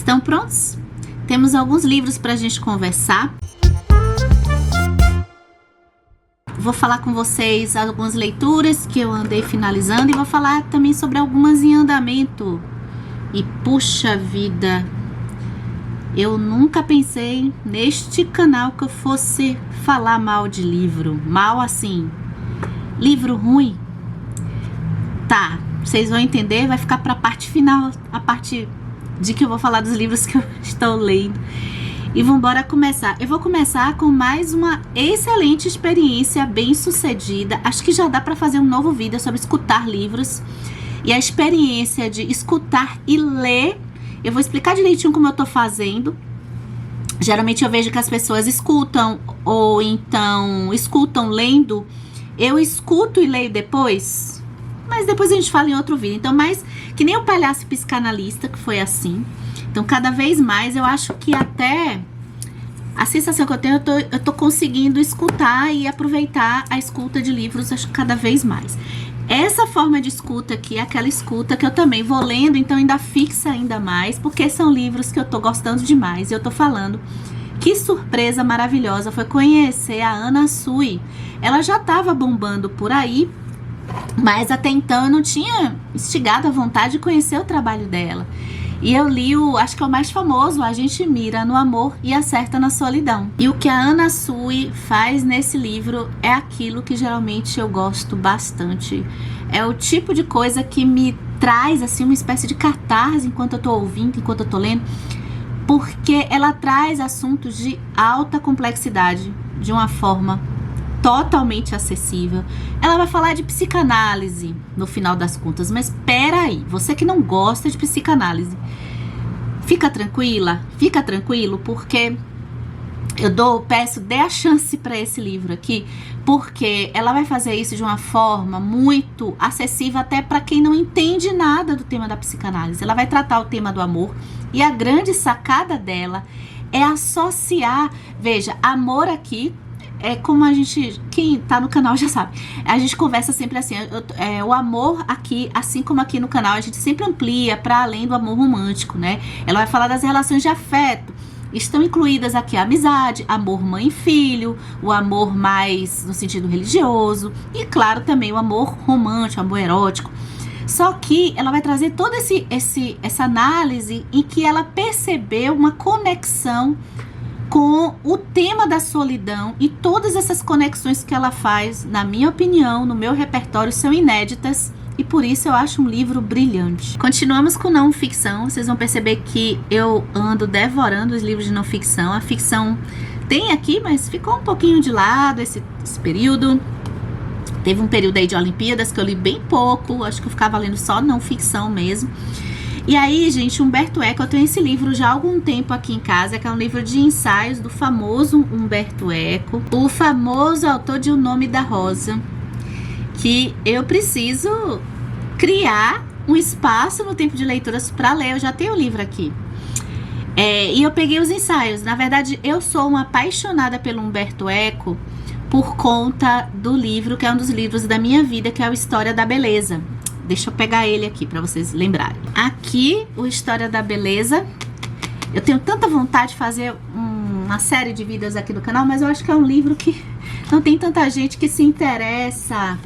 Estão prontos? Temos alguns livros para a gente conversar. Vou falar com vocês algumas leituras que eu andei finalizando e vou falar também sobre algumas em andamento. E puxa vida, eu nunca pensei neste canal que eu fosse falar mal de livro. Mal assim, livro ruim. Tá, vocês vão entender, vai ficar para a parte final, a parte de que eu vou falar dos livros que eu estou lendo. E vamos embora começar. Eu vou começar com mais uma excelente experiência, bem sucedida. Acho que já dá para fazer um novo vídeo sobre escutar livros. E a experiência de escutar e ler, eu vou explicar direitinho como eu tô fazendo. Geralmente eu vejo que as pessoas escutam ou então escutam lendo. Eu escuto e leio depois, mas depois a gente fala em outro vídeo. Então, mais que nem o palhaço psicanalista, que foi assim. Então, cada vez mais, eu acho que até a sensação que eu tenho, eu tô conseguindo escutar e aproveitar a escuta de livros, acho que cada vez mais. Essa forma de escuta aqui é aquela escuta que eu também vou lendo, então ainda fixa ainda mais, porque são livros que eu tô gostando demais. E eu tô falando, que surpresa maravilhosa foi conhecer a Anna Sui. Ela já tava bombando por aí, mas até então eu não tinha instigado a vontade de conhecer o trabalho dela. E eu li acho que é o mais famoso, A Gente Mira no Amor e Acerta na Solidão. E o que a Anna Sui faz nesse livro é aquilo que geralmente eu gosto bastante. É o tipo de coisa que me traz assim uma espécie de catarse enquanto eu tô ouvindo, enquanto eu tô lendo. Porque ela traz assuntos de alta complexidade de uma forma totalmente acessível. Ela vai falar de psicanálise no final das contas, mas peraí, você que não gosta de psicanálise, fica tranquila, fica tranquilo, porque dê a chance para esse livro aqui, porque ela vai fazer isso de uma forma muito acessível até para quem não entende nada do tema da psicanálise. Ela vai tratar o tema do amor e a grande sacada dela é associar, veja, amor aqui é como a gente, quem tá no canal já sabe, a gente conversa sempre assim, o amor aqui, assim como aqui no canal, a gente sempre amplia para além do amor romântico, né? Ela vai falar das relações de afeto, estão incluídas aqui a amizade, amor mãe e filho, o amor mais no sentido religioso e claro também o amor romântico, o amor erótico. Só que ela vai trazer toda essa análise em que ela percebeu uma conexão com o tema da solidão, e todas essas conexões que ela faz, na minha opinião, no meu repertório, são inéditas, e por isso eu acho um livro brilhante. Continuamos com não ficção. Vocês vão perceber que eu ando devorando os livros de não ficção. A ficção tem aqui, mas ficou um pouquinho de lado esse período. Teve um período aí de Olimpíadas que eu li bem pouco, acho que eu ficava lendo só não ficção mesmo. E aí, gente, Humberto Eco, eu tenho esse livro já há algum tempo aqui em casa, que é um livro de ensaios do famoso Humberto Eco, o famoso autor de O Nome da Rosa, que eu preciso criar um espaço no tempo de leituras para ler. Eu já tenho o livro aqui. E eu peguei os ensaios. Na verdade, eu sou uma apaixonada pelo Humberto Eco por conta do livro, que é um dos livros da minha vida, que é o História da Beleza. Deixa eu pegar ele aqui para vocês lembrarem. Aqui, o História da Beleza. Eu tenho tanta vontade de fazer uma série de vídeos aqui no canal, mas eu acho que é um livro que não tem tanta gente que se interessa.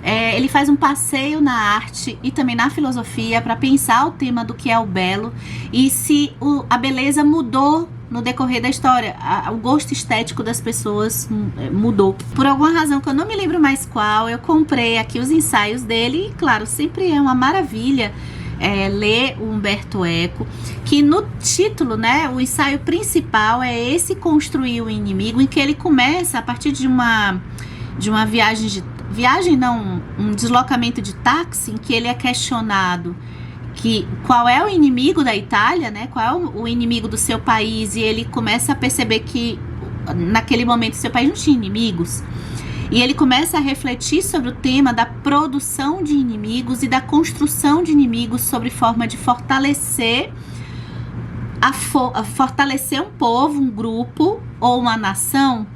Ele faz um passeio na arte e também na filosofia para pensar o tema do que é o belo e se a beleza mudou no decorrer da história. O gosto estético das pessoas mudou. Por alguma razão que eu não me lembro mais qual, eu comprei aqui os ensaios dele e, claro, sempre é uma maravilha ler o Humberto Eco, que no título, né, o ensaio principal é esse Construir o Inimigo, em que ele começa a partir de uma um deslocamento de táxi, em que ele é questionado qual é o inimigo da Itália, né? Qual é o inimigo do seu país, e ele começa a perceber que naquele momento seu país não tinha inimigos, e ele começa a refletir sobre o tema da produção de inimigos e da construção de inimigos sobre forma de fortalecer fortalecer um povo, um grupo ou uma nação,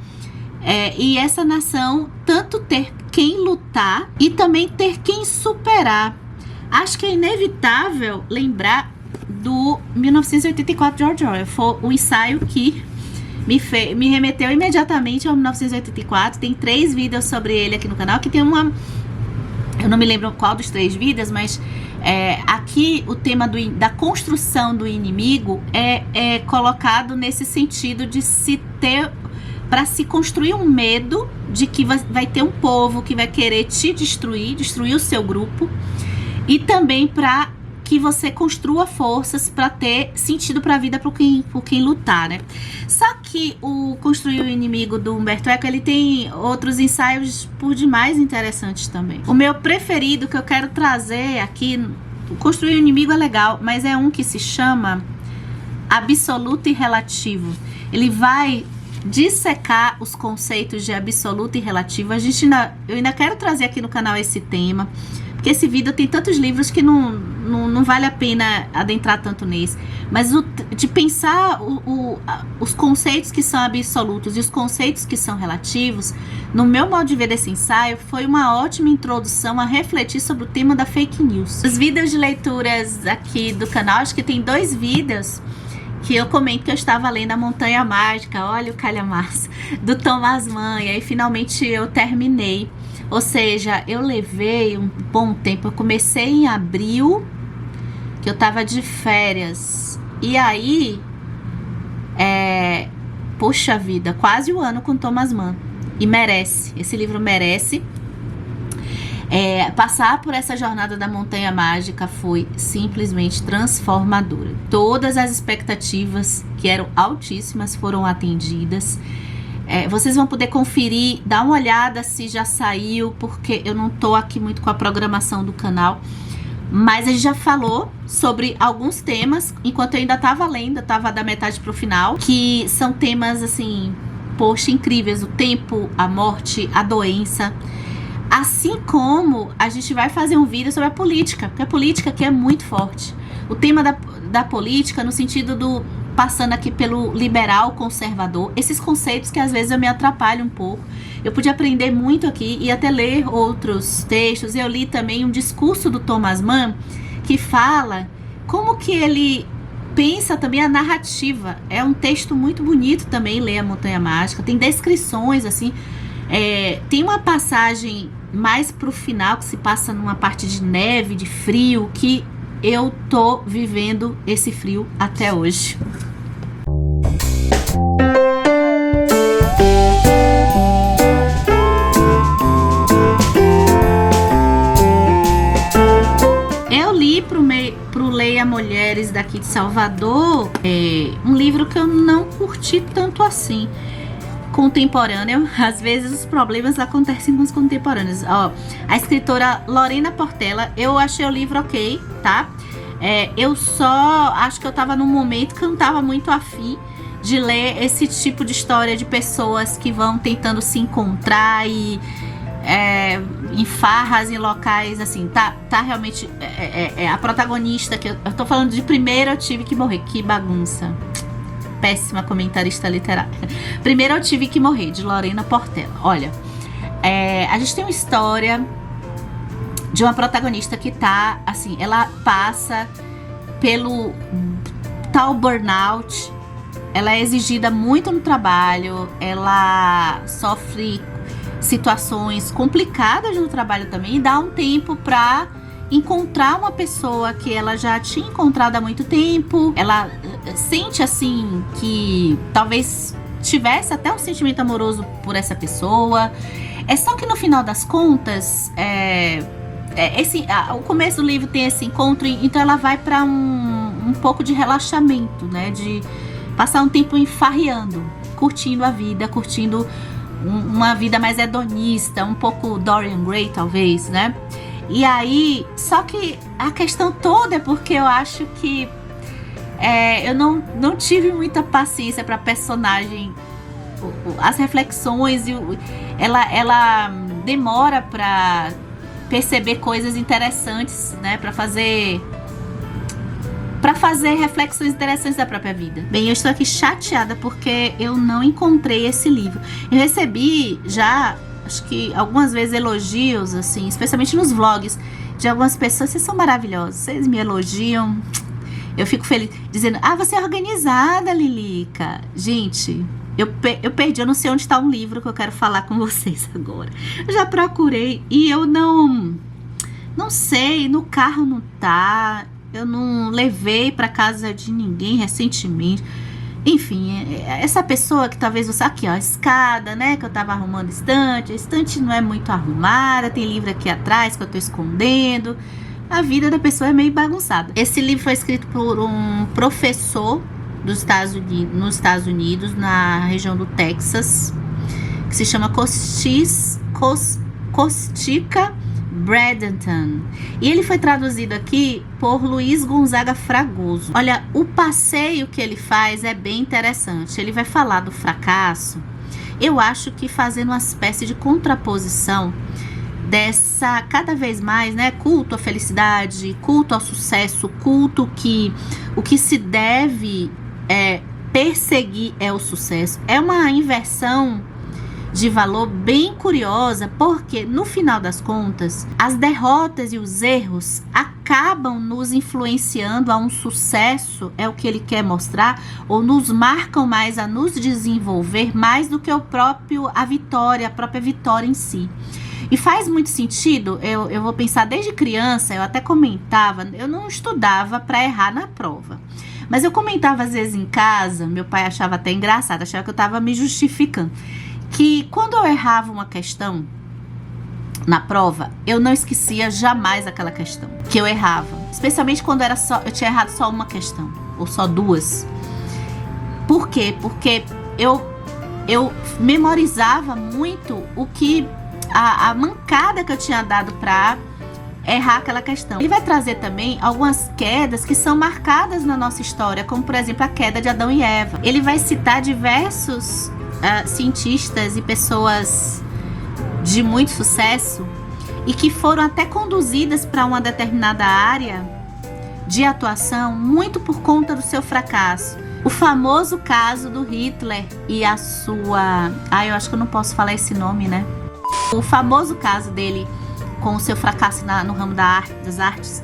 e essa nação tanto ter quem lutar e também ter quem superar. Acho que é inevitável lembrar do 1984 de George Orwell. Foi o ensaio que me remeteu imediatamente ao 1984. Tem 3 vídeos sobre ele aqui no canal, que tem uma... Eu não me lembro qual dos 3 vídeos, mas aqui o tema da construção do inimigo é colocado nesse sentido de se ter... para se construir um medo de que vai ter um povo que vai querer te destruir o seu grupo, e também para que você construa forças para ter sentido para a vida por quem lutar, né? Só que o Construir o Inimigo do Humberto Eco, ele tem outros ensaios por demais interessantes também. O meu preferido que eu quero trazer aqui, o Construir o Inimigo é legal, mas é um que se chama Absoluto e Relativo. Ele vai dissecar os conceitos de absoluto e relativo. Eu ainda quero trazer aqui no canal esse tema, porque esse vídeo tem tantos livros que não vale a pena adentrar tanto nesse. Mas de pensar os conceitos que são absolutos e os conceitos que são relativos, no meu modo de ver desse ensaio, foi uma ótima introdução a refletir sobre o tema da fake news. Os vídeos de leituras aqui do canal, acho que tem 2 vídeos que eu comento que eu estava lendo A Montanha Mágica, olha o calhamaço, do Thomas Mann, e aí finalmente eu terminei. Ou seja, eu levei um bom tempo. Eu comecei em abril, que eu tava de férias, e aí, poxa vida, quase um ano com Thomas Mann, e merece, esse livro merece. Passar por essa jornada da Montanha Mágica foi simplesmente transformadora. Todas as expectativas que eram altíssimas foram atendidas. Vocês vão poder conferir, dar uma olhada se já saiu, porque eu não tô aqui muito com a programação do canal, mas a gente já falou sobre alguns temas, enquanto eu ainda tava lendo, eu tava da metade pro final, que são temas assim, poxa, incríveis: o tempo, a morte, a doença. Assim como a gente vai fazer um vídeo sobre a política, porque a política aqui é muito forte. O tema da política no sentido do... passando aqui pelo liberal conservador, esses conceitos que às vezes eu me atrapalho um pouco. Eu pude aprender muito aqui e até ler outros textos. Eu li também um discurso do Thomas Mann que fala como que ele pensa também a narrativa. É um texto muito bonito também, ler A Montanha Mágica. Tem descrições assim. Tem uma passagem mais pro final que se passa numa parte de neve, de frio, que eu tô vivendo esse frio até hoje. Eu li pro Leia Mulheres daqui de Salvador um livro que eu não curti tanto assim. Contemporâneo, às vezes os problemas acontecem com os contemporâneos. A escritora Lorena Portela, eu achei o livro ok, tá? Eu só acho que eu tava num momento que eu não tava muito afim de ler esse tipo de história de pessoas que vão tentando se encontrar e em farras, em locais assim, tá realmente a protagonista, que eu tô falando de Primeiro Eu Tive Que Morrer, que bagunça. Péssima comentarista literária. Primeiro Eu Tive Que Morrer, de Lorena Portela. Olha, a gente tem uma história de uma protagonista que tá, assim, ela passa pelo tal burnout, ela é exigida muito no trabalho, ela sofre situações complicadas no trabalho também, e dá um tempo pra encontrar uma pessoa que ela já tinha encontrado há muito tempo. Ela sente assim que talvez tivesse até um sentimento amoroso por essa pessoa. Só que no final das contas, o começo do livro tem esse encontro, então ela vai para um pouco de relaxamento, né? De passar um tempo enfarreando, curtindo a vida, curtindo uma vida mais hedonista, um pouco Dorian Gray talvez, né? E aí, só que a questão toda é porque eu acho que eu não tive muita paciência para personagem, as reflexões, ela demora para perceber coisas interessantes, né, para fazer reflexões interessantes da própria vida. Bem, eu estou aqui chateada porque eu não encontrei esse livro. Eu recebi já, acho que algumas vezes, elogios, assim, especialmente nos vlogs de algumas pessoas. Vocês são maravilhosos, vocês me elogiam. Eu fico feliz, dizendo, você é organizada, Lilica. Gente, eu perdi, eu não sei onde está um livro que eu quero falar com vocês agora. Eu já procurei e eu não sei, no carro não tá, eu não levei para casa de ninguém recentemente. Enfim, essa pessoa que talvez você... Aqui, ó, a escada, né? Que eu tava arrumando a estante não é muito arrumada, tem livro aqui atrás que eu tô escondendo. A vida da pessoa é meio bagunçada. Esse livro foi escrito por um professor nos Estados Unidos, na região do Texas, que se chama Costica Bradenton. E ele foi traduzido aqui por Luiz Gonzaga Fragoso. Olha, o passeio que ele faz é bem interessante. Ele vai falar do fracasso, eu acho que fazendo uma espécie de contraposição dessa, cada vez mais, né, culto à felicidade, culto ao sucesso, culto que o que se deve perseguir é o sucesso. É uma inversão de valor bem curiosa, porque no final das contas, as derrotas e os erros acabam nos influenciando a um sucesso, é o que ele quer mostrar, ou nos marcam mais a nos desenvolver mais do que a própria vitória em si. E faz muito sentido, eu vou pensar desde criança, eu até comentava, eu não estudava para errar na prova. Mas eu comentava às vezes em casa, meu pai achava até engraçado, achava que eu estava me justificando, que quando eu errava uma questão na prova, eu não esquecia jamais aquela questão que eu errava. Especialmente quando eu tinha errado só uma questão, ou só duas. Por quê? Porque eu memorizava muito o que a mancada que eu tinha dado para errar aquela questão. Ele vai trazer também algumas quedas que são marcadas na nossa história, como por exemplo a queda de Adão e Eva. Ele vai citar diversos cientistas e pessoas de muito sucesso e que foram até conduzidas para uma determinada área de atuação muito por conta do seu fracasso. O famoso caso do Hitler e a sua... eu acho que eu não posso falar esse nome, né? O famoso caso dele com o seu fracasso no ramo das artes,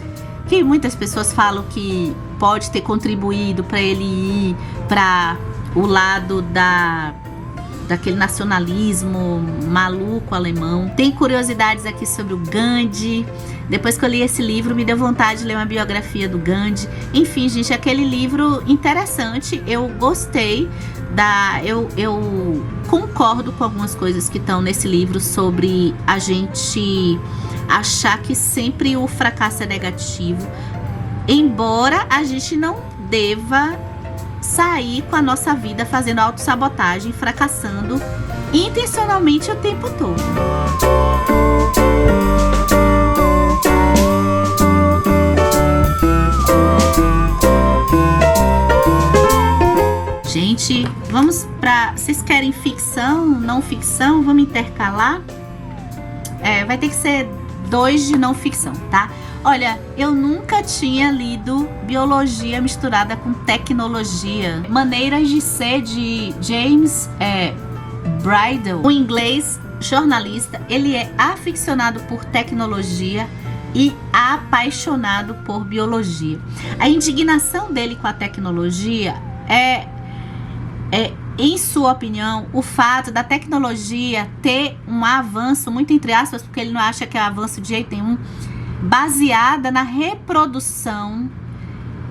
que muitas pessoas falam que pode ter contribuído para ele ir para o lado daquele nacionalismo maluco alemão. Tem curiosidades aqui sobre o Gandhi. Depois que eu li esse livro, me deu vontade de ler uma biografia do Gandhi. Enfim, gente, aquele livro interessante. Eu gostei eu concordo com algumas coisas que estão nesse livro sobre a gente achar que sempre o fracasso é negativo, embora a gente não deva sair com a nossa vida fazendo autossabotagem, fracassando intencionalmente o tempo todo. Gente, vamos para... Vocês querem ficção, não ficção? Vamos intercalar? Vai ter que ser 2 de não ficção, tá? Olha, eu nunca tinha lido Biologia misturada com Tecnologia. Maneiras de Ser, de James Bridle. O inglês jornalista, ele é aficionado por tecnologia e apaixonado por biologia. A indignação dele com a tecnologia é, em sua opinião, o fato da tecnologia ter um avanço, muito entre aspas, porque ele não acha que é avanço de jeito nenhum, baseada na reprodução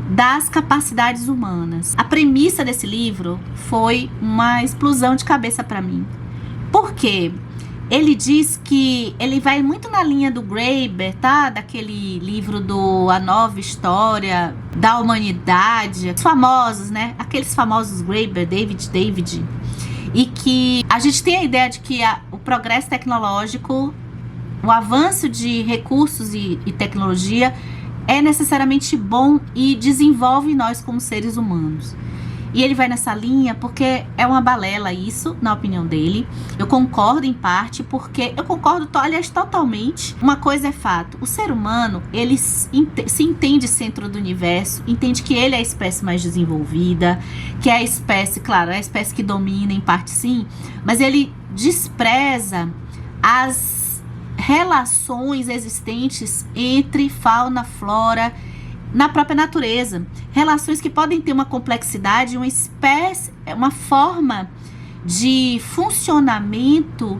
das capacidades humanas. A premissa desse livro foi uma explosão de cabeça para mim. Por quê? Ele diz que ele vai muito na linha do Graeber, tá? Daquele livro do A Nova História da Humanidade. Os famosos, né? Aqueles famosos Graeber, David. E que a gente tem a ideia de que o progresso tecnológico, o avanço de recursos e tecnologia é necessariamente bom e desenvolve nós como seres humanos. E ele vai nessa linha porque é uma balela isso, na opinião dele. Eu concordo em parte, porque eu concordo, aliás, totalmente. Uma coisa é fato, o ser humano, ele se entende centro do universo, entende que ele é a espécie mais desenvolvida, que é a espécie, claro, é a espécie que domina em parte sim, mas ele despreza as relações existentes entre fauna, flora na própria natureza. Relações que podem ter uma complexidade, uma forma de funcionamento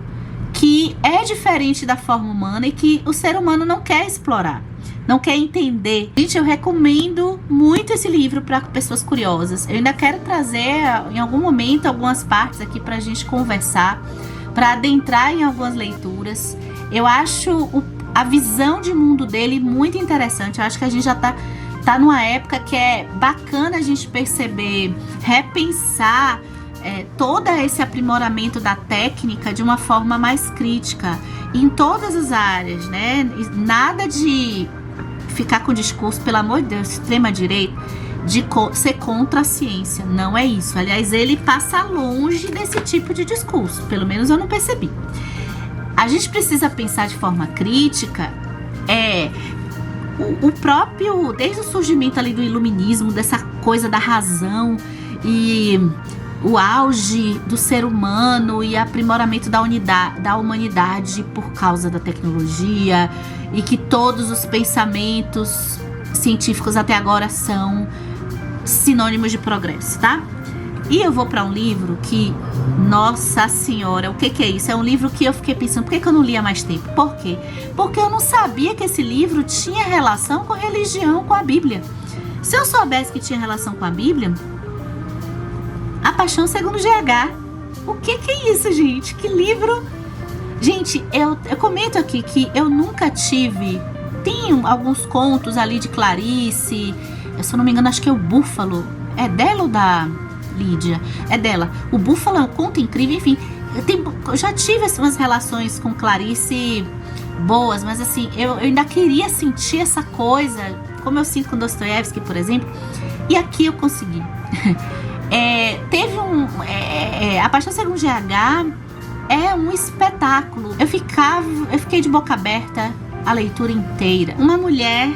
que é diferente da forma humana e que o ser humano não quer explorar, não quer entender. Gente, eu recomendo muito esse livro para pessoas curiosas. Eu ainda quero trazer em algum momento algumas partes aqui para a gente conversar, para adentrar em algumas leituras. Eu acho a visão de mundo dele muito interessante. Eu acho que a gente já tá numa época que é bacana a gente perceber, repensar todo esse aprimoramento da técnica de uma forma mais crítica em todas as áreas, né? Nada de ficar com discurso, pelo amor de Deus, extrema-direita, de ser contra a ciência. Não é isso. Aliás, ele passa longe desse tipo de discurso. Pelo menos eu não percebi. A gente precisa pensar de forma crítica. O próprio, desde o surgimento ali do iluminismo, dessa coisa da razão e o auge do ser humano e aprimoramento da humanidade por causa da tecnologia, e que todos os pensamentos científicos até agora são sinônimos de progresso, tá? E eu vou para um livro que, nossa senhora, o que é isso? É um livro que eu fiquei pensando, por que eu não li há mais tempo? Por quê? Porque eu não sabia que esse livro tinha relação com religião, com a Bíblia. Se eu soubesse que tinha relação com a Bíblia, A Paixão Segundo GH. O que é isso, gente? Que livro? Gente, eu comento aqui que eu nunca tive... Tem alguns contos ali de Clarice, se eu não me engano, acho que é o Búfalo. É dela ou da Lídia? É dela. O Búfalo é um conto incrível, enfim. Eu já tive umas relações com Clarice boas, mas assim, eu ainda queria sentir essa coisa, como eu sinto com Dostoiévski, por exemplo, e aqui eu consegui. A Paixão Segundo GH é um espetáculo. Eu fiquei de boca aberta a leitura inteira. Uma mulher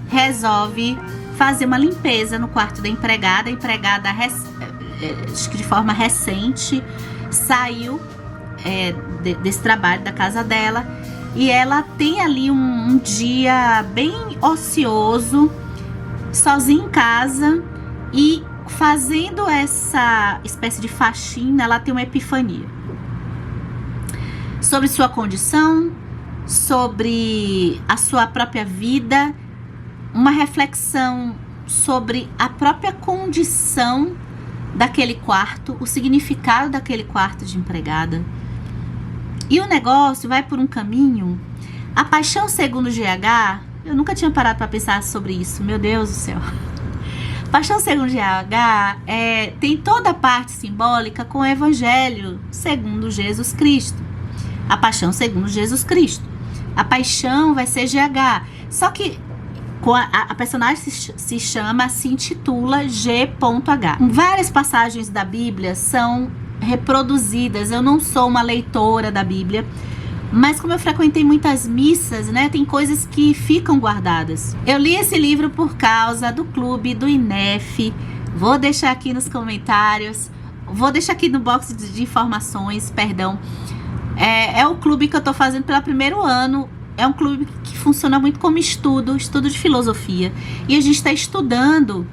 resolve fazer uma limpeza no quarto da empregada. A empregada, acho que de forma recente, saiu desse trabalho da casa dela, e ela tem ali um dia bem ocioso, sozinha em casa, e fazendo essa espécie de faxina, ela tem uma epifania sobre sua condição, sobre a sua própria vida, uma reflexão sobre a própria condição daquele quarto, o significado daquele quarto de empregada. E o negócio vai por um caminho. A Paixão Segundo GH, eu nunca tinha parado para pensar sobre isso, meu Deus do céu. Paixão Segundo GH tem toda a parte simbólica com o Evangelho segundo Jesus Cristo. A Paixão Segundo Jesus Cristo. A paixão vai ser GH. Só que a personagem se intitula G.H. Várias passagens da Bíblia são reproduzidas. Eu não sou uma leitora da Bíblia, mas como eu frequentei muitas missas, né, tem coisas que ficam guardadas. Eu li esse livro por causa do clube do INEF. Vou deixar aqui nos comentários, vou deixar aqui no box de informações, perdão. É o clube que eu tô fazendo pelo primeiro ano. É um clube que funciona muito como estudo de filosofia. E a gente está estudando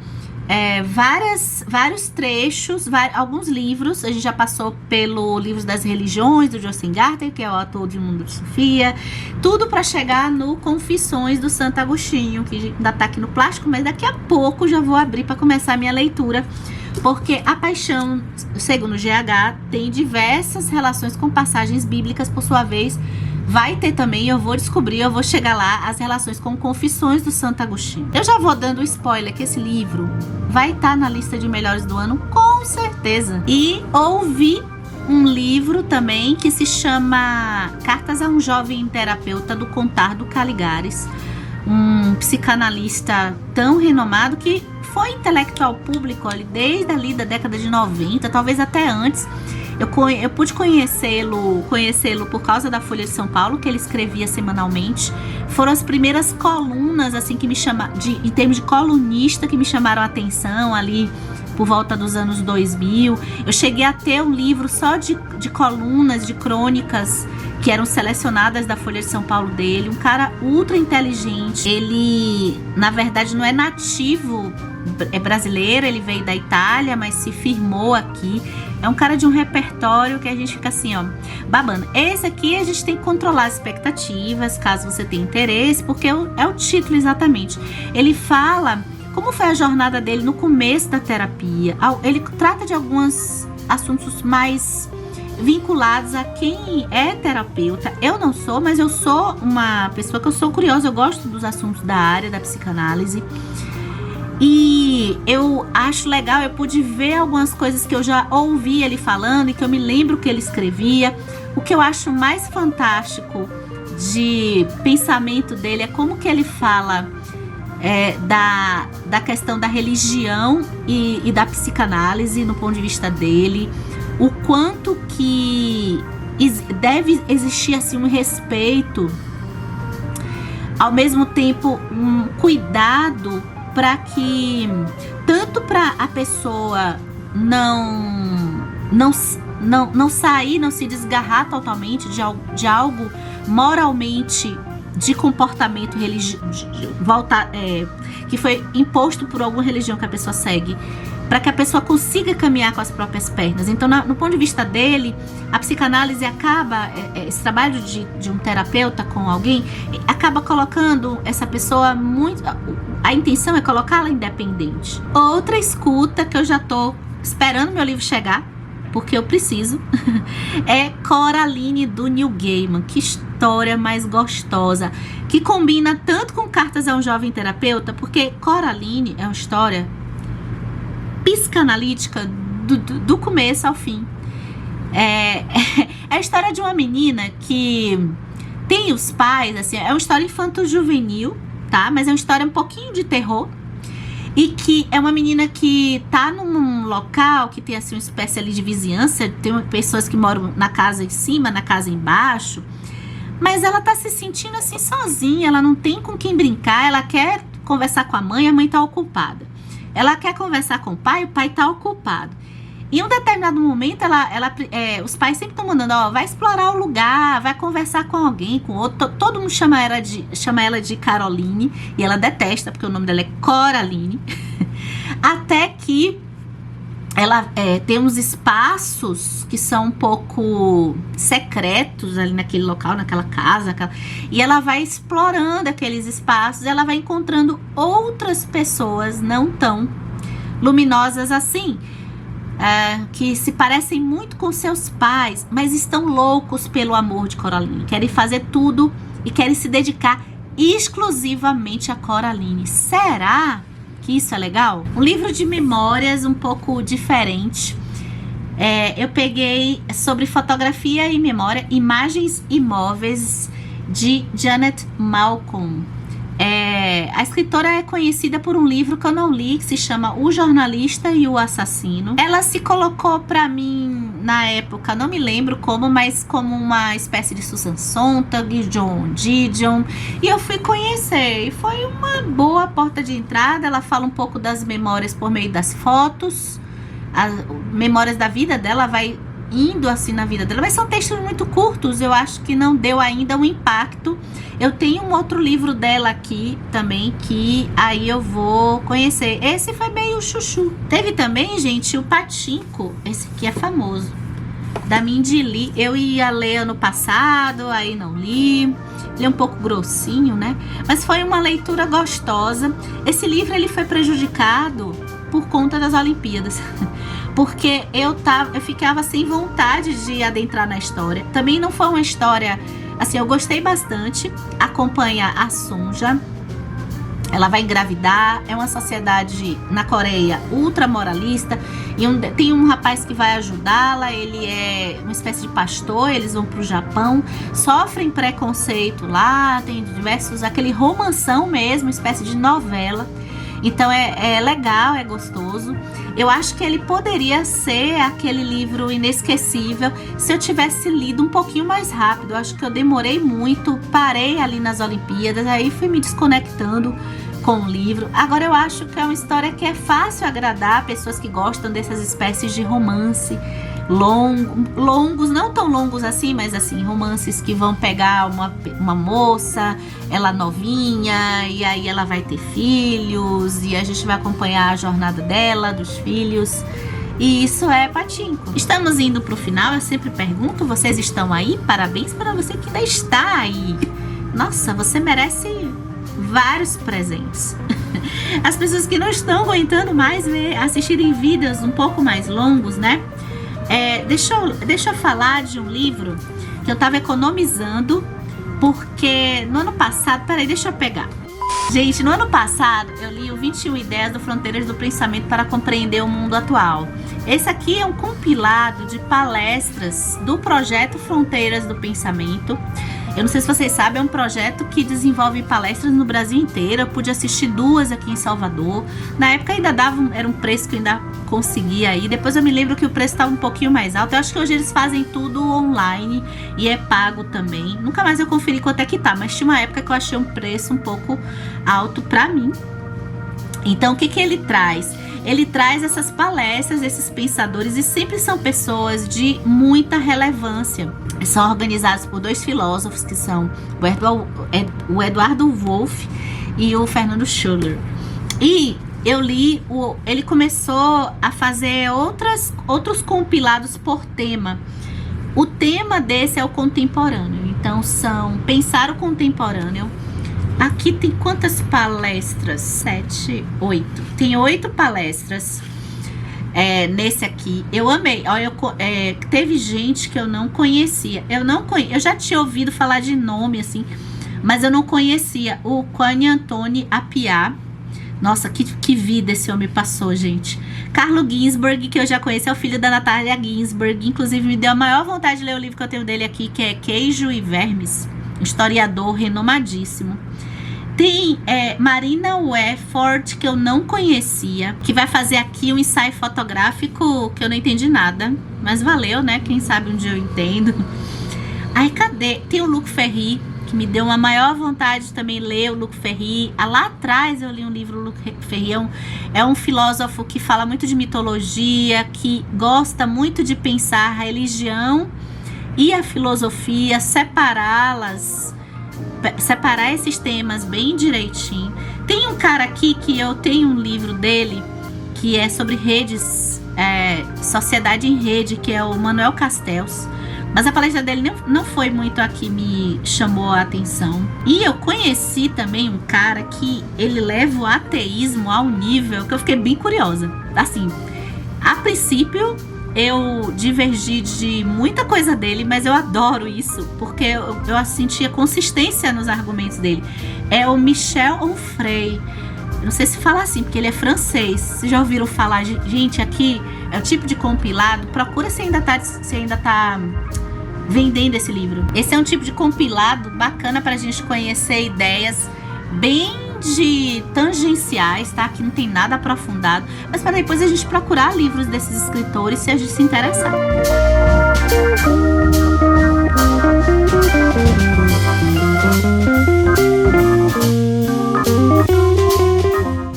vários trechos, alguns livros. A gente já passou pelo Livro das Religiões, do Joyce Garter, que é o autor de Mundo de Sofia. Tudo para chegar no Confissões do Santo Agostinho, que ainda está aqui no plástico, mas daqui a pouco já vou abrir para começar a minha leitura. Porque a Paixão Segundo GH tem diversas relações com passagens bíblicas, por sua vez. Vai ter também, eu vou chegar lá, as relações com Confissões do Santo Agostinho. Eu já vou dando spoiler que esse livro vai estar na lista de melhores do ano, com certeza. E ouvi um livro também que se chama Cartas a um Jovem Terapeuta, do Contardo Caligares, um psicanalista tão renomado que foi intelectual público desde ali da década de 90, talvez até antes. Eu pude conhecê-lo por causa da Folha de São Paulo, que ele escrevia semanalmente. Foram as primeiras colunas, assim, que me chamaram, em termos de colunista, que me chamaram a atenção ali por volta dos anos 2000. Eu cheguei a ter um livro só de colunas, de crônicas, que eram selecionadas da Folha de São Paulo dele. Um cara ultra inteligente. Ele, na verdade, não é nativo, é brasileiro, ele veio da Itália, mas se firmou aqui. É um cara de um repertório que a gente fica assim, ó, babando. Esse aqui a gente tem que controlar as expectativas, caso você tenha interesse, porque é o título exatamente. Ele fala como foi a jornada dele no começo da terapia. Ele trata de alguns assuntos mais vinculados a quem é terapeuta. Eu não sou, mas eu sou uma pessoa que eu sou curiosa, eu gosto dos assuntos da área da psicanálise. E eu acho legal, eu pude ver algumas coisas que eu já ouvi ele falando e que eu me lembro que ele escrevia. O que eu acho mais fantástico de pensamento dele é como que ele fala da questão da religião e da psicanálise no ponto de vista dele. O quanto que deve existir assim, um respeito, ao mesmo tempo um cuidado para que, tanto para a pessoa não sair, não se desgarrar totalmente de algo moralmente, de comportamento religioso, que foi imposto por alguma religião que a pessoa segue, para que a pessoa consiga caminhar com as próprias pernas. Então, no ponto de vista dele, a psicanálise acaba, esse trabalho de um terapeuta com alguém, acaba colocando essa pessoa muito... A intenção é colocá-la independente. Outra escuta que eu já tô esperando meu livro chegar, porque eu preciso, é Coraline, do Neil Gaiman. Que história mais gostosa, que combina tanto com Cartas a um Jovem Terapeuta, porque Coraline é uma história psicanalítica do começo ao fim. É a história de uma menina que tem os pais, assim, é uma história infanto-juvenil, tá? Mas é uma história um pouquinho de terror. E que é uma menina que tá num local que tem assim uma espécie ali de vizinhança, tem pessoas que moram na casa em cima, na casa embaixo, mas ela tá se sentindo assim sozinha, ela não tem com quem brincar, ela quer conversar com a mãe tá ocupada. Ela quer conversar com o pai tá ocupado. Em um determinado momento, os pais sempre estão mandando, ó, vai explorar o lugar, vai conversar com alguém, com outro. Todo mundo chama ela de Caroline, e ela detesta, porque o nome dela é Coraline. Até que ela tem uns espaços que são um pouco secretos ali naquele local, naquela casa. E ela vai explorando aqueles espaços, ela vai encontrando outras pessoas não tão luminosas assim, que se parecem muito com seus pais, mas estão loucos pelo amor de Coraline. Querem fazer tudo e querem se dedicar exclusivamente a Coraline. Será que isso é legal? Um livro de memórias um pouco diferente. Eu peguei sobre fotografia e memória, Imagens Imóveis, de Janet Malcolm. A escritora é conhecida por um livro que eu não li, que se chama O Jornalista e o Assassino. Ela se colocou pra mim, na época, não me lembro como, mas como uma espécie de Susan Sontag, John Didion, e eu fui conhecer, e foi uma boa porta de entrada. Ela fala um pouco das memórias por meio das fotos, as memórias da vida dela, vai indo assim na vida dela, mas são textos muito curtos, eu acho que não deu ainda um impacto. Eu tenho um outro livro dela aqui também, que aí eu vou conhecer. Esse foi meio chuchu. Teve também, gente, o Pachinko, esse aqui é famoso, da Mindy Lee. Eu ia ler ano passado, aí não li. Ele é um pouco grossinho, né? Mas foi uma leitura gostosa. Esse livro ele foi prejudicado por conta das Olimpíadas. Porque eu ficava sem vontade de adentrar na história. Também não foi uma história... Assim, eu gostei bastante. Acompanha a Sonja. Ela vai engravidar. É uma sociedade na Coreia ultra moralista. E tem um rapaz que vai ajudá-la. Ele é uma espécie de pastor. Eles vão pro Japão. Sofrem preconceito lá. Tem diversos... Aquele romanção mesmo, uma espécie de novela. Então é legal, é gostoso. Eu acho que ele poderia ser aquele livro inesquecível se eu tivesse lido um pouquinho mais rápido. Eu acho que eu demorei muito, parei ali nas Olimpíadas, aí fui me desconectando com o livro. Agora eu acho que é uma história que é fácil agradar pessoas que gostam dessas espécies de romance longos, não tão longos assim, mas assim, romances que vão pegar uma moça, ela novinha, e aí ela vai ter filhos, e a gente vai acompanhar a jornada dela, dos filhos. E isso é Pachinko. Estamos indo pro final, eu sempre pergunto, vocês estão aí? Parabéns para você que ainda está aí. Nossa, você merece vários presentes. As pessoas que não estão aguentando mais assistirem vídeos um pouco mais longos, né? Deixa eu falar de um livro que eu tava economizando, porque no ano passado, peraí, deixa eu pegar. Gente, no ano passado eu li o 21 Ideias do Fronteiras do Pensamento para Compreender o Mundo Atual. Esse aqui é um compilado de palestras do projeto Fronteiras do Pensamento. Eu não sei se vocês sabem, é um projeto que desenvolve palestras no Brasil inteiro. Eu pude assistir 2 aqui em Salvador. Na época ainda era um preço que eu ainda conseguia ir. Depois eu me lembro que o preço estava um pouquinho mais alto. Eu acho que hoje eles fazem tudo online e é pago também. Nunca mais eu conferi quanto é que tá, mas tinha uma época que eu achei um preço um pouco alto pra mim. Então o que ele traz? Ele traz essas palestras, esses pensadores, e sempre são pessoas de muita relevância. São organizados por 2 filósofos, que são o Eduardo Wolff e o Fernando Schuller. E eu li, ele começou a fazer outros compilados por tema. O tema desse é o contemporâneo. Então são pensar o contemporâneo. Aqui tem quantas palestras? 7, 8. Tem 8 palestras nesse aqui. Eu amei. Olha, teve gente que eu não conhecia. Eu já tinha ouvido falar de nome, assim, mas eu não conhecia. O Kwame Anthony Appiah. Nossa, que vida esse homem passou, gente. Carlo Ginzburg, que eu já conheço, é o filho da Natalia Ginzburg. Inclusive, me deu a maior vontade de ler o livro que eu tenho dele aqui, que é Queijo e Vermes. Um historiador renomadíssimo. Tem Marina Wefford, que eu não conhecia, que vai fazer aqui um ensaio fotográfico que eu não entendi nada, mas valeu, né? Quem sabe um dia eu entendo. Aí, cadê? Tem o Luc Ferry, que me deu uma maior vontade de também ler o Luc Ferry. Lá atrás eu li um livro, o Luc Ferry é um filósofo que fala muito de mitologia, que gosta muito de pensar a religião e a filosofia, separar esses temas bem direitinho. Tem um cara aqui que eu tenho um livro dele que é sobre redes, sociedade em rede, que é o Manuel Castells, mas a palestra dele não foi muito a que me chamou a atenção. E eu conheci também um cara que ele leva o ateísmo ao nível que eu fiquei bem curiosa. Assim, a princípio eu divergi de muita coisa dele, mas eu adoro isso, porque eu sentia consistência nos argumentos dele. É o Michel Onfray. Eu não sei se fala assim, porque ele é francês. Vocês já ouviram falar? Gente, aqui é o tipo de compilado. Procura se ainda tá vendendo esse livro. Esse é um tipo de compilado bacana pra gente conhecer ideias bem tangenciais, tá? Que não tem nada aprofundado, mas para depois a gente procurar livros desses escritores se a gente se interessar.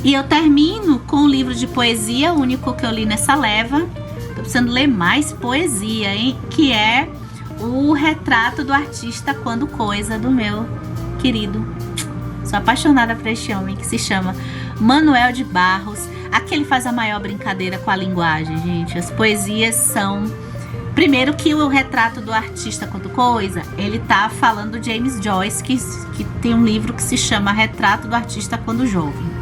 E eu termino com um livro de poesia, o único que eu li nessa leva. Tô precisando ler mais poesia, hein? Que é o Retrato do Artista Quando Coisa, do meu querido. Sou apaixonada por este homem, que se chama Manuel de Barros. Aqui ele faz a maior brincadeira com a linguagem, gente. As poesias são... Primeiro que o Retrato do Artista Quando Coisa, ele tá falando do James Joyce, que tem um livro que se chama Retrato do Artista Quando Jovem.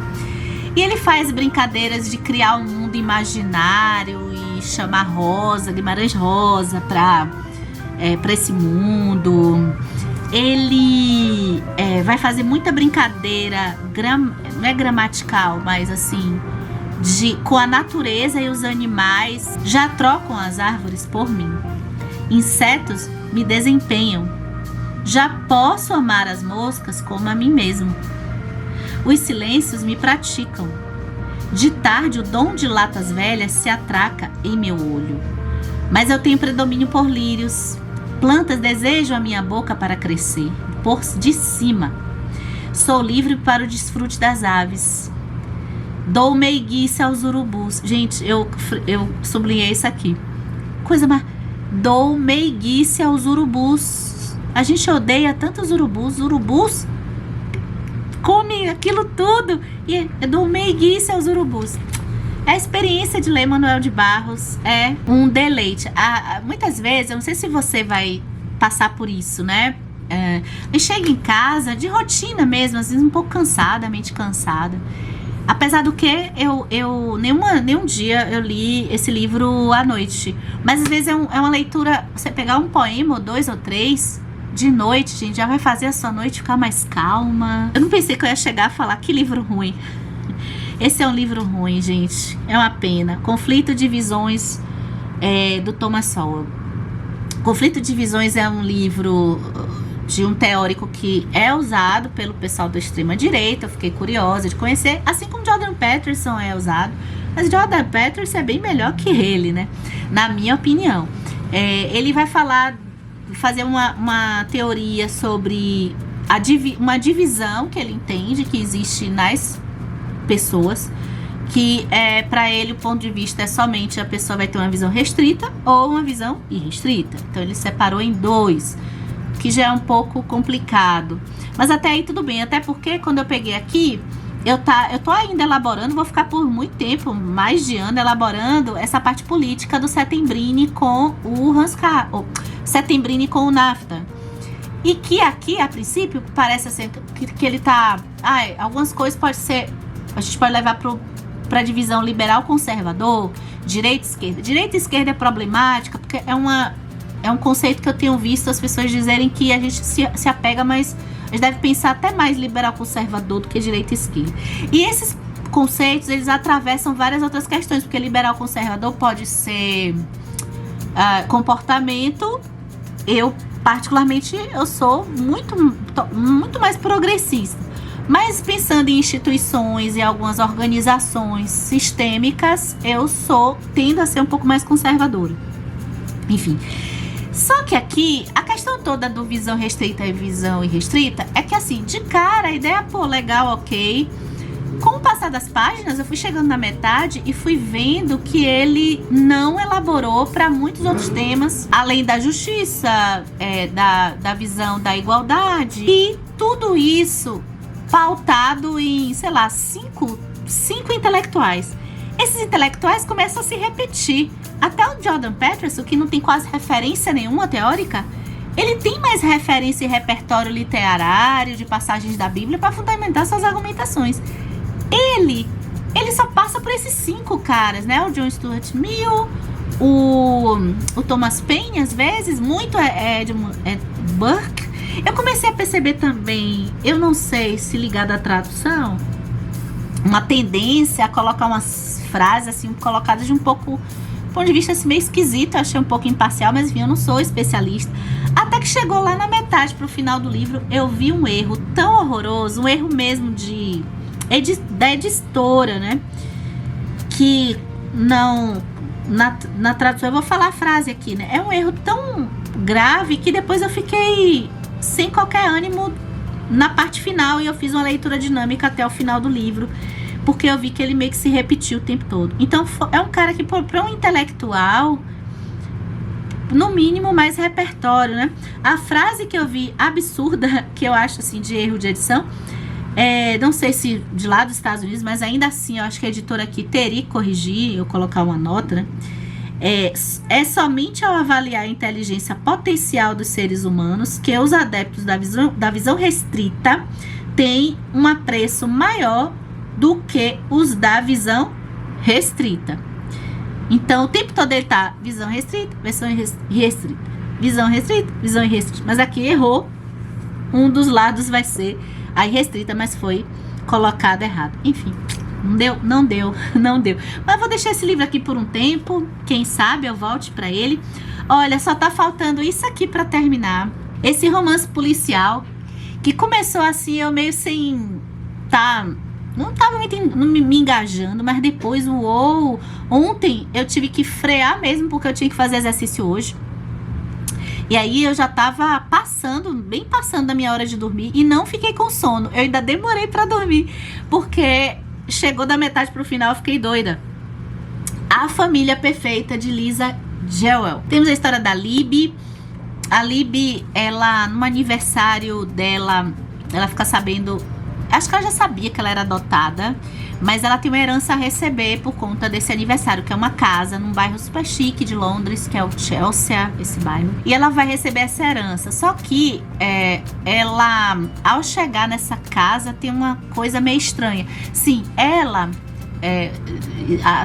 E ele faz brincadeiras de criar um mundo imaginário e chamar Rosa, Guimarães Rosa, para esse mundo. Ele vai fazer muita brincadeira, não é gramatical, mas assim, com a natureza e os animais. Já trocam as árvores por mim. Insetos me desempenham. Já posso amar as moscas como a mim mesmo. Os silêncios me praticam. De tarde o dom de latas velhas se atraca em meu olho. Mas eu tenho predomínio por lírios. Plantas desejam a minha boca para crescer, por de cima. Sou livre para o desfrute das aves. Dou meiguice aos urubus. Gente, eu sublinhei isso aqui. Coisa mais... Dou meiguice aos urubus. A gente odeia tantos urubus. Urubus come aquilo tudo. E eu dou meiguice aos urubus. A experiência de ler Manuel de Barros é um deleite. Muitas vezes, eu não sei se você vai passar por isso, né? Eu chego em casa de rotina mesmo, às vezes um pouco cansada, mente cansada. Apesar do que nenhum dia eu li esse livro à noite. Mas às vezes é uma leitura, você pegar um poema, ou 2 ou 3, de noite, gente, já vai fazer a sua noite ficar mais calma. Eu não pensei que eu ia chegar a falar que livro ruim. Esse é um livro ruim, gente. É uma pena. Conflito de Visões, do Thomas Sowell. Conflito de Visões é um livro de um teórico que é usado pelo pessoal da extrema-direita. Eu fiquei curiosa de conhecer, assim como Jordan Peterson é usado. Mas Jordan Peterson é bem melhor que ele, né? Na minha opinião. Ele vai fazer uma teoria sobre uma divisão que ele entende que existe nas pessoas, que para ele o ponto de vista é somente a pessoa vai ter uma visão restrita ou uma visão irrestrita. Então ele separou em 2, que já é um pouco complicado, mas até aí tudo bem, até porque quando eu peguei aqui, eu tô ainda elaborando, vou ficar por muito tempo, mais de ano, elaborando essa parte política do Settembrini com o Settembrini com o NAFTA. E que aqui, a princípio, parece assim, que ele tá... algumas coisas a gente pode levar para a divisão liberal-conservador, direita-esquerda. Direita-esquerda é problemática, porque é um conceito que eu tenho visto as pessoas dizerem que a gente se apega, mas a gente deve pensar até mais liberal-conservador do que direita-esquerda. E esses conceitos, eles atravessam várias outras questões, porque liberal-conservador pode ser comportamento. Eu, particularmente, eu sou muito mais progressista. Mas pensando em instituições e algumas organizações sistêmicas, eu tendo a ser um pouco mais conservadora. Enfim. Só que aqui, a questão toda do visão restrita e visão irrestrita é que, assim, de cara, a ideia, legal, ok. Com o passar das páginas, eu fui chegando na metade e fui vendo que ele não elaborou para muitos outros temas, além da justiça, da visão da igualdade. E tudo isso pautado em, sei lá, cinco intelectuais. Esses intelectuais começam a se repetir. Até o Jordan Peterson, que não tem quase referência nenhuma teórica, ele tem mais referência e repertório literário de passagens da Bíblia para fundamentar suas argumentações. Ele só passa por esses 5 caras, né? O John Stuart Mill, o Thomas Paine, às vezes, muito Burke. Eu comecei a perceber também, eu não sei se ligado à tradução, uma tendência a colocar umas frases assim, colocadas de um pouco, do ponto de vista assim, meio esquisito, eu achei um pouco imparcial, mas enfim, eu não sou especialista. Até que chegou lá na metade, pro final do livro, eu vi um erro tão horroroso, um erro mesmo da editora, né? Que não... Na tradução, eu vou falar a frase aqui, né? É um erro tão grave que depois eu fiquei sem qualquer ânimo na parte final e eu fiz uma leitura dinâmica até o final do livro, porque eu vi que ele meio que se repetiu o tempo todo. Então, é um cara que, para um intelectual, no mínimo, mais repertório, né? A frase que eu vi absurda, que eu acho, assim, de erro de edição, não sei se de lá dos Estados Unidos, mas ainda assim, eu acho que a editora aqui teria que corrigir, eu colocar uma nota, né? É somente ao avaliar a inteligência potencial dos seres humanos que os adeptos da visão restrita têm um apreço maior do que os da visão restrita. Então, o tempo todo ele tá visão restrita, visão restrita, visão restrita, visão restrita. Mas aqui errou. Um dos lados vai ser a irrestrita, mas foi colocado errado. Enfim, não deu. Mas vou deixar esse livro aqui por um tempo. Quem sabe eu volte pra ele. Olha, só tá faltando isso aqui pra terminar. Esse romance policial, que começou assim, eu meio sem... Não tava me engajando, mas depois ontem eu tive que frear mesmo, porque eu tinha que fazer exercício hoje. E aí eu já tava bem passando da minha hora de dormir e não fiquei com sono. Eu ainda demorei pra dormir, porque chegou da metade pro final, eu fiquei doida. A Família Perfeita, de Lisa Jewell. Temos a história da Libby. A Libby, ela, no aniversário dela, ela fica sabendo... Acho que ela já sabia que ela era adotada, mas ela tem uma herança a receber por conta desse aniversário, que é uma casa num bairro super chique de Londres, que é o Chelsea, esse bairro. E ela vai receber essa herança. Só que ela, ao chegar nessa casa, tem uma coisa meio estranha. Sim, ela...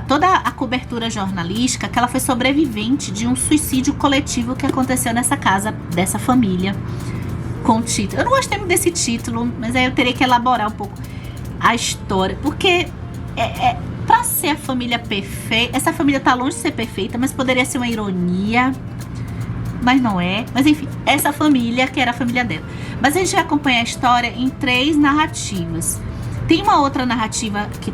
toda a cobertura jornalística, que ela foi sobrevivente de um suicídio coletivo que aconteceu nessa casa dessa família. Com o título. Eu não gostei muito desse título, mas aí eu teria que elaborar um pouco a história, porque pra ser a família perfeita, essa família tá longe de ser perfeita, mas poderia ser uma ironia, mas não é. Mas enfim, essa família que era a família dela. Mas a gente vai acompanhar a história em 3 narrativas. Tem uma outra narrativa que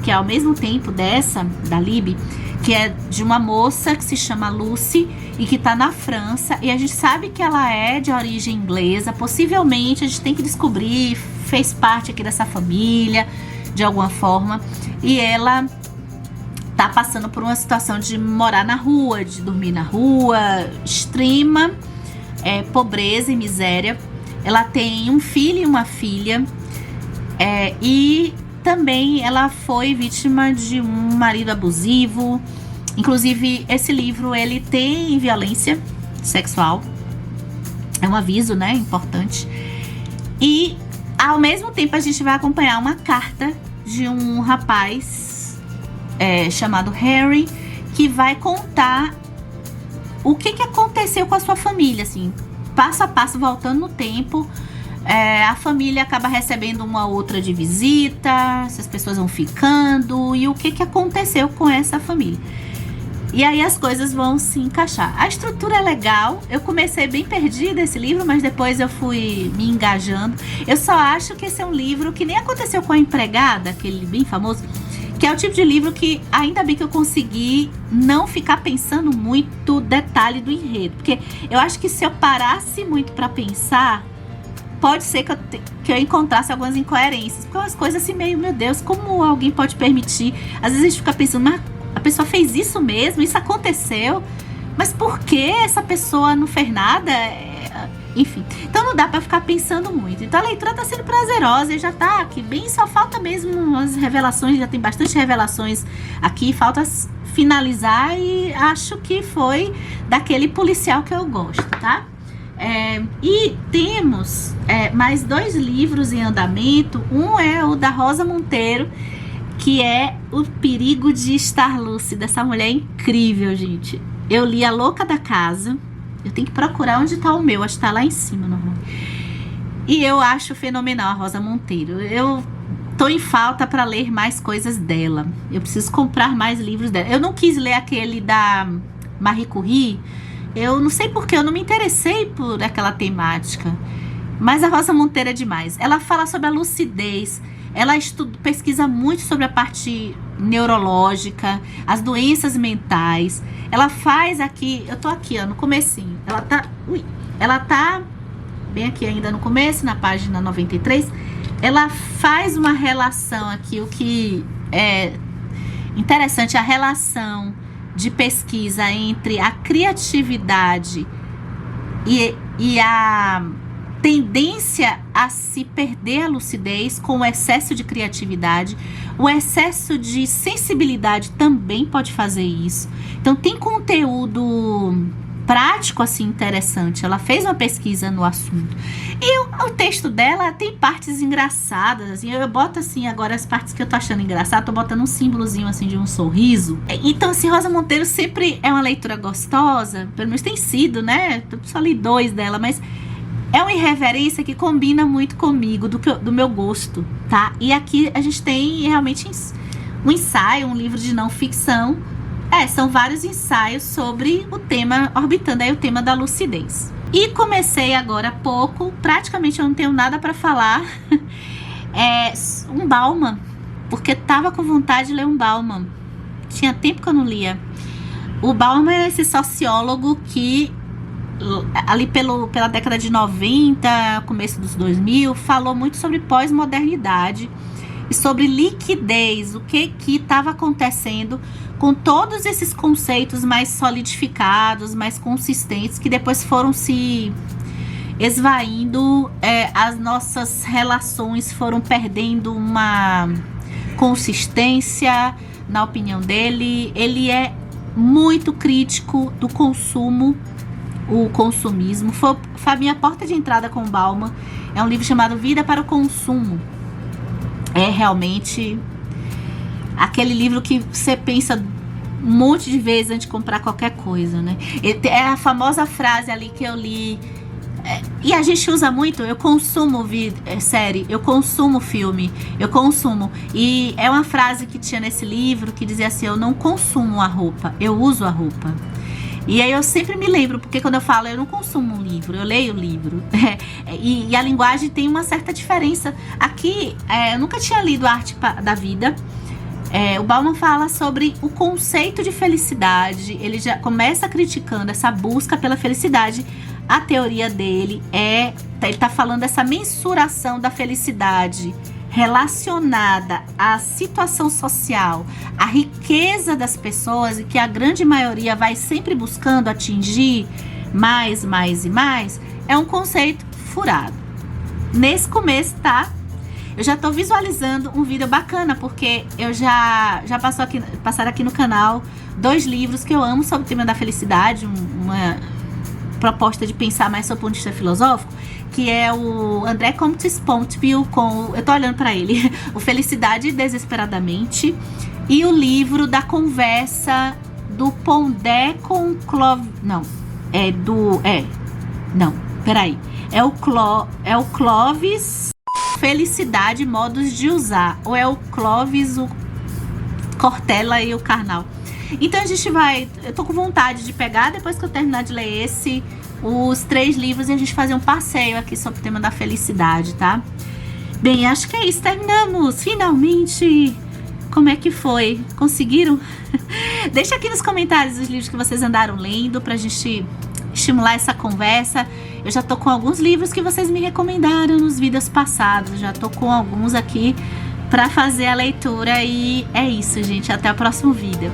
é ao mesmo tempo dessa, da Libby, que é de uma moça que se chama Lucy e que tá na França, e a gente sabe que ela é de origem inglesa, possivelmente a gente tem que descobrir, fez parte aqui dessa família de alguma forma, e ela tá passando por uma situação de morar na rua, de dormir na rua, extrema pobreza e miséria. Ela tem um filho e uma filha, e também ela foi vítima de um marido abusivo. Inclusive, esse livro, ele tem violência sexual. É um aviso, né? Importante. E, ao mesmo tempo, a gente vai acompanhar uma carta de um rapaz chamado Harry, que vai contar o que aconteceu com a sua família, assim, passo a passo, voltando no tempo. A família acaba recebendo uma outra de visita, essas pessoas vão ficando, e o que aconteceu com essa família. E aí as coisas vão se encaixar. A estrutura é legal, eu comecei bem perdida esse livro, mas depois eu fui me engajando. Eu só acho que esse é um livro que nem aconteceu com A Empregada, aquele bem famoso, que é o tipo de livro que ainda bem que eu consegui não ficar pensando muito detalhe do enredo, porque eu acho que se eu parasse muito pra pensar, pode ser que eu encontrasse algumas incoerências, porque umas coisas assim meio, meu Deus, como alguém pode permitir? Às vezes a gente fica pensando, mas a pessoa fez isso mesmo? Isso aconteceu? Mas por que essa pessoa não fez nada? Enfim, então não dá pra ficar pensando muito. Então a leitura tá sendo prazerosa e já tá aqui bem, só falta mesmo as revelações, já tem bastante revelações aqui, falta finalizar, e acho que foi daquele policial que eu gosto, tá? E temos mais 2 livros em andamento. Um é o da Rosa Monteiro, que é O Perigo de Estar Lúcida. Essa mulher é incrível, gente. Eu li A Louca da Casa. Eu tenho que procurar onde tá o meu. Acho que tá lá em cima, normal. E eu acho fenomenal a Rosa Monteiro. Eu tô em falta para ler mais coisas dela. Eu preciso comprar mais livros dela. Eu não quis ler aquele da Marie Curie. Eu não sei porque eu não me interessei por aquela temática, mas a Rosa Monteiro é demais. Ela fala sobre a lucidez, ela pesquisa muito sobre a parte neurológica, as doenças mentais. Ela faz aqui, eu tô aqui, ó, no comecinho. Ela tá bem aqui ainda no começo, na página 93. Ela faz uma relação aqui, o que é interessante, a relação de pesquisa entre a criatividade e a tendência a se perder a lucidez com o excesso de criatividade. O excesso de sensibilidade também pode fazer isso. Então tem conteúdo prático assim interessante. Ela fez uma pesquisa no assunto. E o texto dela tem partes engraçadas, assim. Eu boto assim agora as partes que eu tô achando engraçado, tô botando um símbolozinho assim de um sorriso. Então assim, Rosa Monteiro sempre é uma leitura gostosa, pelo menos tem sido, né? Eu só li 2 dela, mas é uma irreverência que combina muito comigo, do meu gosto, tá? E aqui a gente tem realmente um ensaio, um livro de não ficção. São vários ensaios sobre o tema, orbitando aí o tema da lucidez. E comecei agora há pouco, praticamente eu não tenho nada para falar, um Bauman, porque tava com vontade de ler um Bauman. Tinha tempo que eu não lia. O Bauman é esse sociólogo que ali pela década de 90, começo dos 2000, falou muito sobre pós-modernidade e sobre liquidez, o que estava acontecendo com todos esses conceitos mais solidificados, mais consistentes, que depois foram se esvaindo, as nossas relações foram perdendo uma consistência, na opinião dele. Ele é muito crítico do consumo, o consumismo. Foi a minha porta de entrada com o Bauman. É um livro chamado Vida para o Consumo. É realmente aquele livro que você pensa um monte de vezes antes de comprar qualquer coisa, né? É a famosa frase ali que eu li, e a gente usa muito: eu consumo série, eu consumo filme, eu consumo. E é uma frase que tinha nesse livro que dizia assim: eu não consumo a roupa, eu uso a roupa. E aí eu sempre me lembro, porque quando eu falo eu não consumo um livro, eu leio o livro. E a linguagem tem uma certa diferença. Aqui, eu nunca tinha lido Arte da Vida. O Bauman fala sobre o conceito de felicidade. Ele já começa criticando essa busca pela felicidade. A teoria dele ele tá falando dessa mensuração da felicidade relacionada à situação social, à riqueza das pessoas, e que a grande maioria vai sempre buscando atingir mais, mais e mais. É um conceito furado. Nesse começo, tá? Eu já tô visualizando um vídeo bacana, porque eu já passaram aqui no canal 2 livros que eu amo sobre o tema da felicidade, uma proposta de pensar mais sob o ponto de vista filosófico, que é o André Comte Spontville eu tô olhando para ele, o Felicidade Desesperadamente, e o livro da conversa do Pondé com é o Clovis Felicidade, Modos de Usar, ou é o Clovis, o Cortella e o Karnal. Então eu tô com vontade de pegar, depois que eu terminar de ler os 3 livros, e a gente fazer um passeio aqui sobre o tema da felicidade, tá? Bem, acho que é isso, terminamos, finalmente. Como é que foi? Conseguiram? Deixa aqui nos comentários os livros que vocês andaram lendo, pra gente estimular essa conversa. Eu já tô com alguns livros que vocês me recomendaram nos vídeos passados, já tô com alguns aqui pra fazer a leitura, e é isso, gente, até o próximo vídeo.